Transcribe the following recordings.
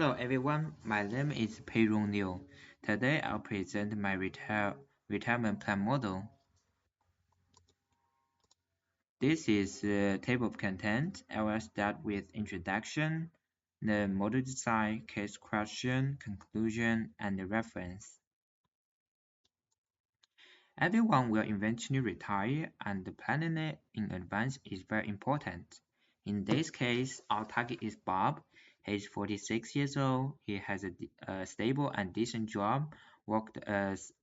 Hello everyone, my name is Peirong Liu. Today I'll present my retirement plan model. This is a table of content. I will start with introduction, the model design, case question, conclusion, and the reference. Everyone will eventually retire, and planning it in advance is very important. In this case, our target is Bob. He's 46 years old. He has a stable and decent job, worked as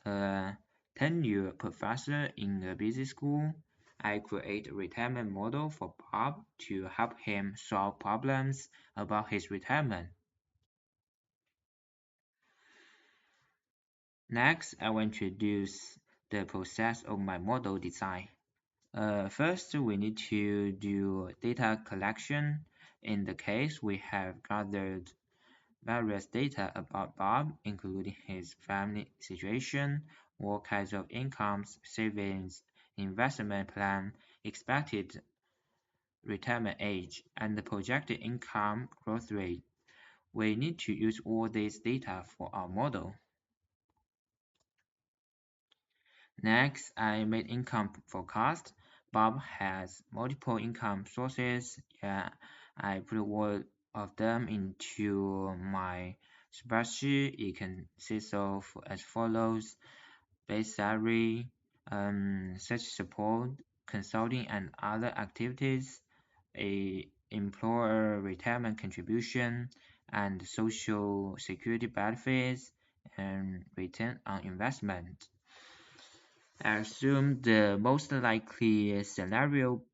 a tenured professor in a busy school. I create a retirement model for Bob to help him solve problems about his retirement. Next, I will introduce the process of my model design. First, we need to do data collection. In the case, we have gathered various data about Bob, including his family situation, what kinds of incomes, savings, investment plan, expected retirement age, and the projected income growth rate. We need to use all these data for our model. Next, I made income forecast. Bob has multiple income sources. I put all of them into my spreadsheet. It consists of as follows: base salary, such support, consulting and other activities, a employer retirement contribution, and social security benefits, and return on investment. I assume the most likely scenario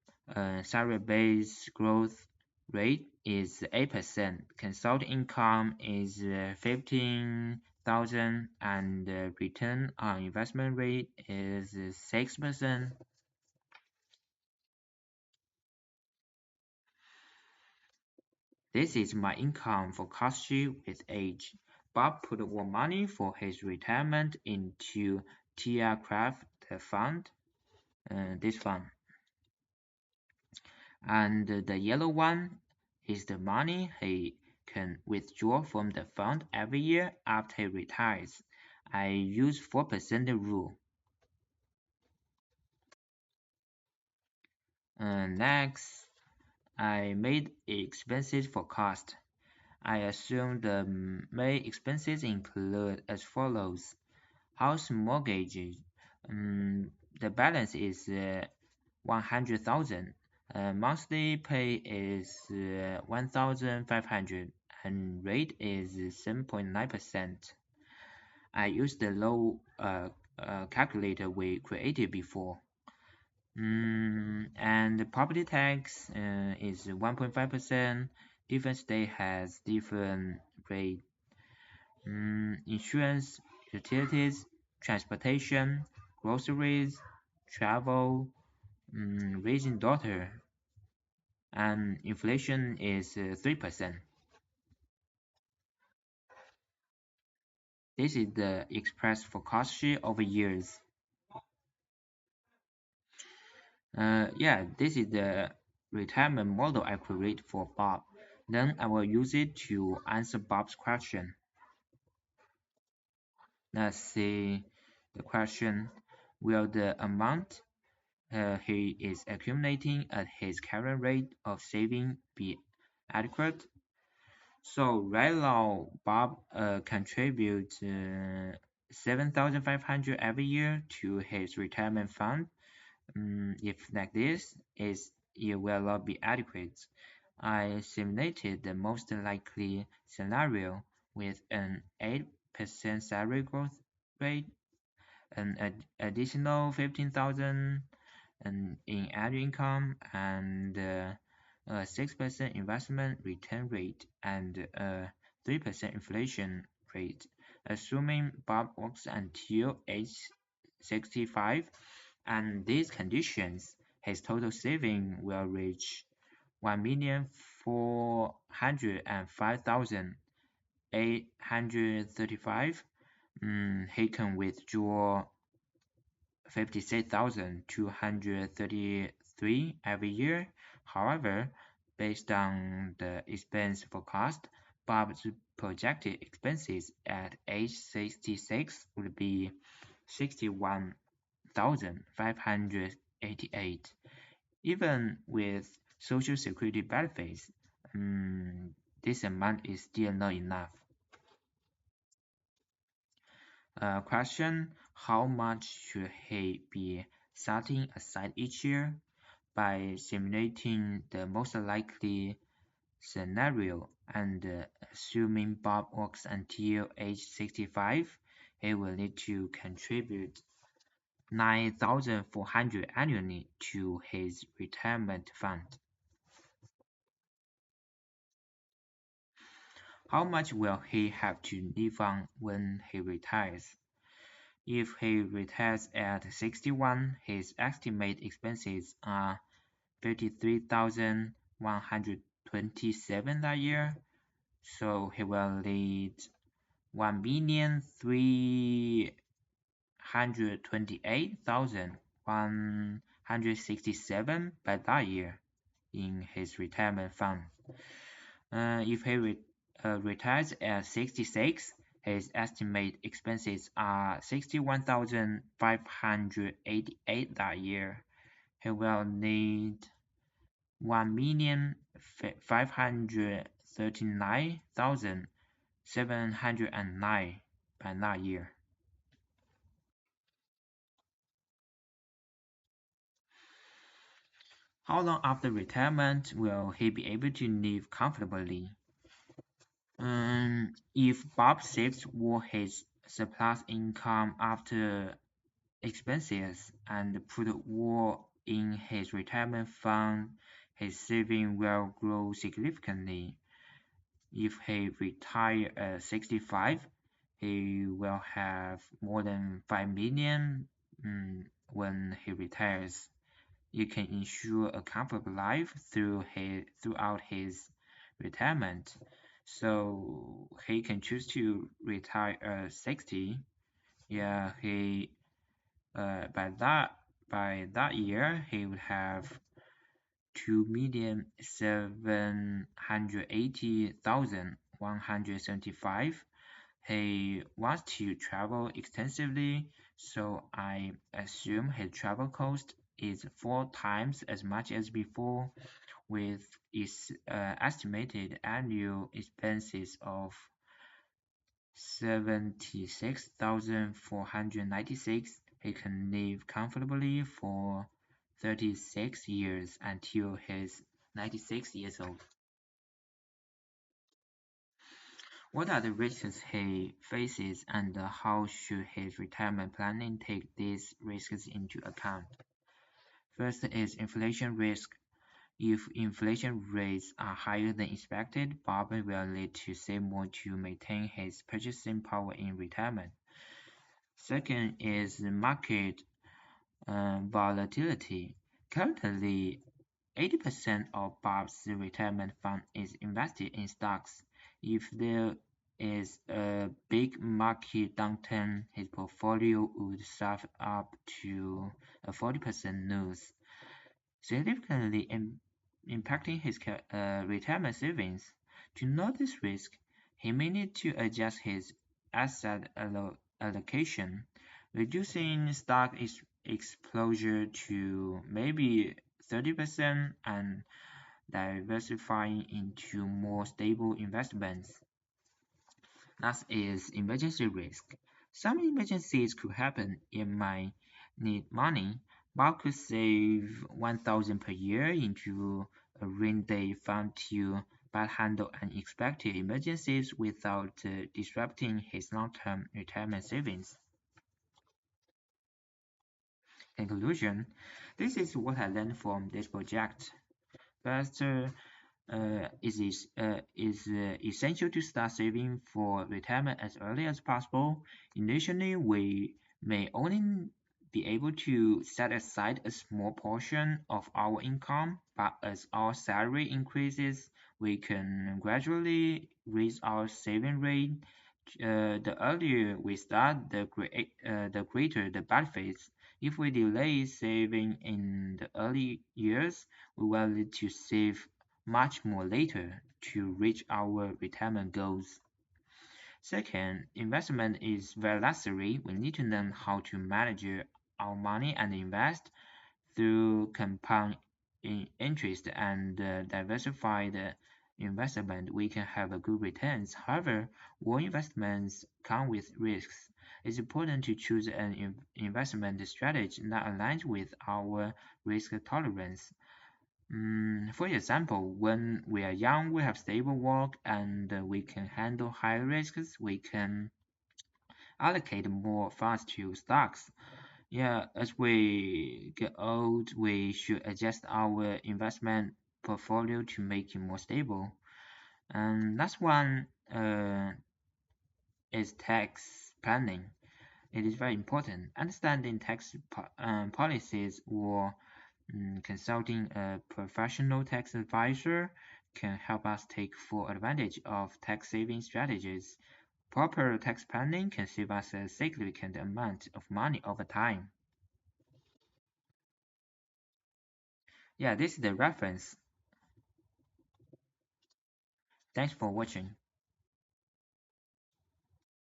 salary-based growth rate is 8%, consulting income is 15,000, and the return on investment rate is 6%. This is my income forecast sheet with age. Bob put more money for his retirement into TIAA Craft fund, this fund. And the yellow one is the money he can withdraw from the fund every year after he retires. I use 4% rule. Next, I made expenses forecast. I assume the main expenses include as follows: house mortgage, the balance is 100,000. Monthly pay is 1,500 and rate is 7.9%. I use the low calculator we created before. And the property tax is 1.5%. Different state has different rate. Insurance, utilities, transportation, groceries, travel, raising daughter, and inflation is 3%. This is the express forecast sheet over years. This is the retirement model I create for Bob. Then I will use it to answer Bob's question. Let's see the question. Will the amount he is accumulating at his current rate of saving be adequate? So right now, Bob contributes 7,500 every year to his retirement fund. If like this, it will not be adequate. I simulated the most likely scenario with an 8% salary growth rate, an additional 15,000 in annual income, and a 6% investment return rate, and a 3% inflation rate. Assuming Bob works until age 65, and these conditions, his total saving will reach 1,405,835. He can withdraw 56,233 every year. However, based on the expense forecast, Bob's projected expenses at age 66 would be 61,588. Even with Social Security benefits, this amount is still not enough. Question: how much should he be setting aside each year? By simulating the most likely scenario and assuming Bob works until age 65, he will need to contribute 9,400 annually to his retirement fund. How much will he have to live on when he retires? If he retires at 61, his estimated expenses are 53,127 a year, so he will need 1,328,167 by that year in his retirement fund. If he retires at 66, his estimated expenses are 61,588 that year. He will need 1,539,709 by that year. How long after retirement will he be able to live comfortably? If Bob saves all his surplus income after expenses and put all in his retirement fund, his saving will grow significantly. If he retires at 65, he will have more than 5 million when he retires. You can ensure a comfortable life throughout his retirement. So he can choose to retire at 60. Yeah, he by that year he would have 2,780,175. He wants to travel extensively, so I assume his travel cost is 4 times as much as before, with its estimated annual expenses of 76,496. He can live comfortably for 36 years until he's 96 years old. What are the risks he faces and how should his retirement planning take these risks into account? First is inflation risk. If inflation rates are higher than expected, Bob will need to save more to maintain his purchasing power in retirement. Second is market volatility. Currently, 80% of Bob's retirement fund is invested in stocks. If there is a big market downturn, his portfolio would suffer up to a 40% loss, significantly impacting his retirement savings. To know this risk, he may need to adjust his asset allocation, reducing stock exposure to maybe 30% and diversifying into more stable investments. Next is emergency risk. Some emergencies could happen. It might need money. Bob could save 1,000 per year into a rainy day fund to but handle unexpected emergencies without disrupting his long-term retirement savings. Conclusion: this is what I learned from this project. First, it is essential to start saving for retirement as early as possible. Initially, we may only be able to set aside a small portion of our income, but as our salary increases, we can gradually raise our saving rate. The earlier we start, the greater the benefits. If we delay saving in the early years, we will need to save much more later. to reach our retirement goals. Second, investment is very necessary. We need to learn how to manage our money and invest through compound interest and diversified investment. We can have a good returns. However, all investments come with risks. It's important to choose an investment strategy that aligns with our risk tolerance. For example, when we are young, we have stable work and we can handle higher risks. We can allocate more funds to stocks. Yeah, as we get old, we should adjust our investment portfolio to make it more stable. And last one is tax planning. It is very important. Understanding tax policies or consulting a professional tax advisor can help us take full advantage of tax saving strategies. Proper tax planning can save us a significant amount of money over time. Yeah, this is the reference. Thanks for watching.